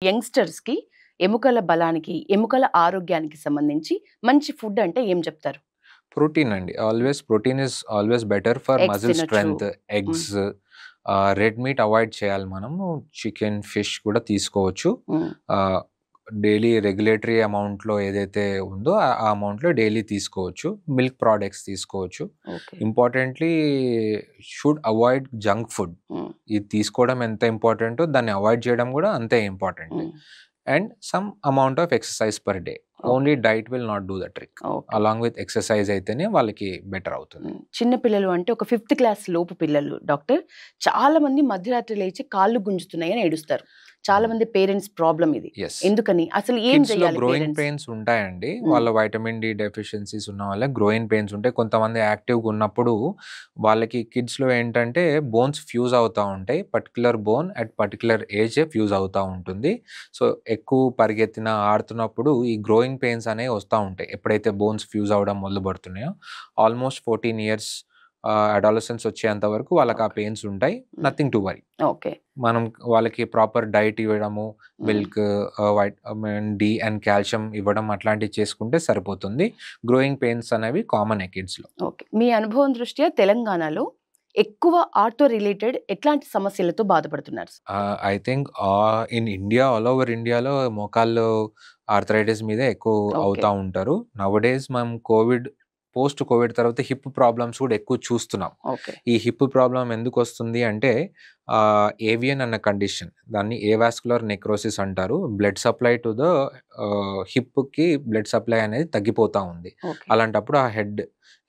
యంగ్‌స్టర్స్‌కి ఎముకల బలానికి, ఎముకల ఆరోగ్యానికి సంబంధించి మంచి ఫుడ్ అంటే ఏం చెప్తారు? ప్రోటీన్ అండి. Protein is always better for eggs muscle తినొచ్చు. స్ట్రెంగ్త్. హ్మ్. ఎగ్స్, రెడ్ మీట్ అవాయిడ్ చేయాలి మనము. చికెన్, ఫిష్ కూడా తీసుకోవచ్చు. హ్మ్. డైలీ రెగ్యులేటరీ అమౌంట్‌లో ఏదైతే ఉందో ఆ అమౌంట్‌లో డైలీ తీసుకోవచ్చు. మిల్క్ ప్రొడక్ట్స్ తీసుకోవచ్చు. Okay. Importantly should avoid junk food. హ్మ్. ఇది తీసుకోవడం ఎంత ఇంపార్టెంటో దాన్ని అవాయిడ్ చేయడం కూడా అంతే ఇంపార్టెంట్. హ్మ్. And some amount of exercise per day. Okay. Only diet will not do the trick. Okay. Along with exercise అయితేనే వాళ్ళకి బెటర్ అవుతుంది. చిన్న పిల్లలు అంటే ఒక 5థ్ క్లాస్ లోపు పిల్లలు డాక్టర్ చాలా మంది మధ్యరాత్రి లేచి కాళ్ళు గుంజుతున్నాయని ఏడుస్తారు. చాలా మంది పేరెంట్స్ ప్రాబ్లమ్ ఇది. Yes. ఎందుకని? అసలు ఏం కిడ్స్‌లో చేయాలి గ్రోయింగ్ పేరెంట్స్? పెయిన్స్ ఉంటాయండి. హ్మ్. వాళ్ళ వైటమిన్ డి డెఫిషియన్సీస్ ఉన్న వాళ్ళకి గ్రోయింగ్ పెయిన్స్ ఉంటాయి. కొంతమంది యాక్టివ్‌గా ఉన్నప్పుడు వాళ్ళకి కిడ్స్‌లో ఏంటంటే బోన్స్ ఫ్యూజ్ అవుతా ఉంటాయి. పర్టిక్యులర్ బోన్ అట్ పర్టిక్యులర్ ఏజే ఫ్యూజ్ అవుతా ఉంటుంది. సో, ఎక్కువ పరిగెత్తినా, ఆడుతున్నప్పుడు ఈ గ్రోయింగ్ పెయిన్స్ అనేవి వస్తా ఉంటాయి. ఎప్పుడైతే బోన్స్ ఫ్యూజ్ అవ్వడం మొదలుపెడుతున్నాయో ఆల్మోస్ట్ 14 ఇయర్స్ అడాలసెన్స్ వచ్చేంత వరకు వాళ్ళకి ఆ ఓకే. పెయిన్స్ ఉంటాయి. Hmm. Nothing to worry. Okay. మనం వాళ్ళకి ప్రాపర్ డైట్ ఇవ్వడము, hmm. Milk, vitamin D and calcium ఇవ్వడం అట్లాంటివి చేసుకుంటే సరిపోతుంది. గ్రోయింగ్ పెయిన్స్ అనేవి కామనే కిడ్స్‌లో. ఓకే. మీ అనుభవం దృష్ట్యా తెలంగాణలో ఎక్కువ ఆర్థో రిలేటెడ్ ఎట్లాంటి సమస్యలతో బాధపడుతున్నారు? I think in India, all over ఇండియాలో మోకాళ్ళు ఆర్థరైటిస్ మీదే ఎక్కువ ఓకే. అవుతా ఉంటారు. నౌడేస్ మనం పోస్ట్ కోవిడ్ తర్వాత హిప్ ప్రాబ్లమ్స్ కూడా ఎక్కువ చూస్తున్నాం. ఓకే. ఈ హిప్ ప్రాబ్లమ్ ఎందుకొస్తుంది అంటే ఏవియన్ అన్న కండిషన్. దాన్ని ఏవాస్కులర్ నెక్రోసిస్ అంటారు. బ్లడ్ సప్లై టు ద హిప్‌కి బ్లడ్ సప్లై అనేది తగ్గిపోతా ఉంది. ఓకే. అలాంటప్పుడు ఆ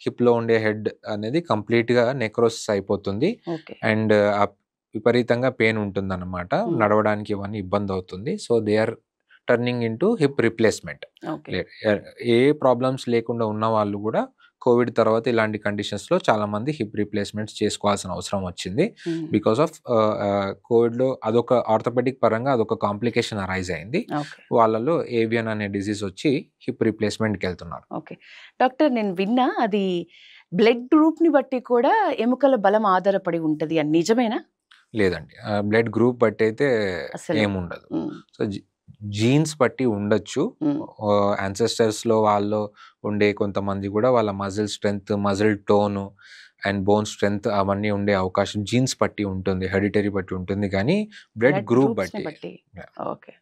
హిప్‌లో ఉండే హెడ్ అనేది కంప్లీట్‌గా నెక్రోసిస్ అయిపోతుంది. ఓకే. అండ్ విపరీతంగా పెయిన్ ఉంటుందన్నమాట. హ్మ్. నడవడానికి ఇవన్నీ ఇబ్బందవుతుంది. So, they are turning into hip replacement. Okay. లే ఏ ప్రాబ్లమ్స్ లేకుండా ఉన్నవాళ్ళు గూడా కోవిడ్ తర్వాత ఇలాంటి కండిషన్స్‌లో చాలామంది హిప్ రీప్లేస్‌మెంట్స్ చేసుకోవాల్సిన అవసరం వచ్చింది. హ్మ్. బికాస్ ఆఫ్ కోవిడ్‌లో అదొక ఆర్థోపెడిక్ పరంగా అదొక కాంప్లికేషన్ అరైజ్ అయింది. ఓకే. వాళ్ళలో ఏవియన్ అనే డిసీజ్ వచ్చి హిప్ రీప్లేస్‌మెంట్‌కెళ్తున్నారు. ఓకే. డాక్టర్ నేను విన్నా అది బ్లడ్ గ్రూప్‌ని బట్టి కూడా ఎముకల బలం ఆధారపడి ఉంటది అని నిజమేనా? లేదండి. బ్లడ్ గ్రూప్ బట్టయితే అసలు. ఏముండదు. హ్మ్. సో, జీన్స్ బట్టి ఉండొచ్చు. హ్మ్. యాన్సెస్టర్స్‌లో వాళ్ళలో ఉండే కొంతమంది గూడా వాళ్ళ muscle strength, muscle tone and bone strength అవన్నీ ఉండే అవకాశం జీన్స్ బట్టి ఉంటుంది. హెరిడిటరీ బట్టి ఉంటుంది గానీ బ్లడ్ బ్లడ్ గ్రూప్ గ్రూప్స్‌ని బట్టి. బట్టి. యాహ్! ఓకే.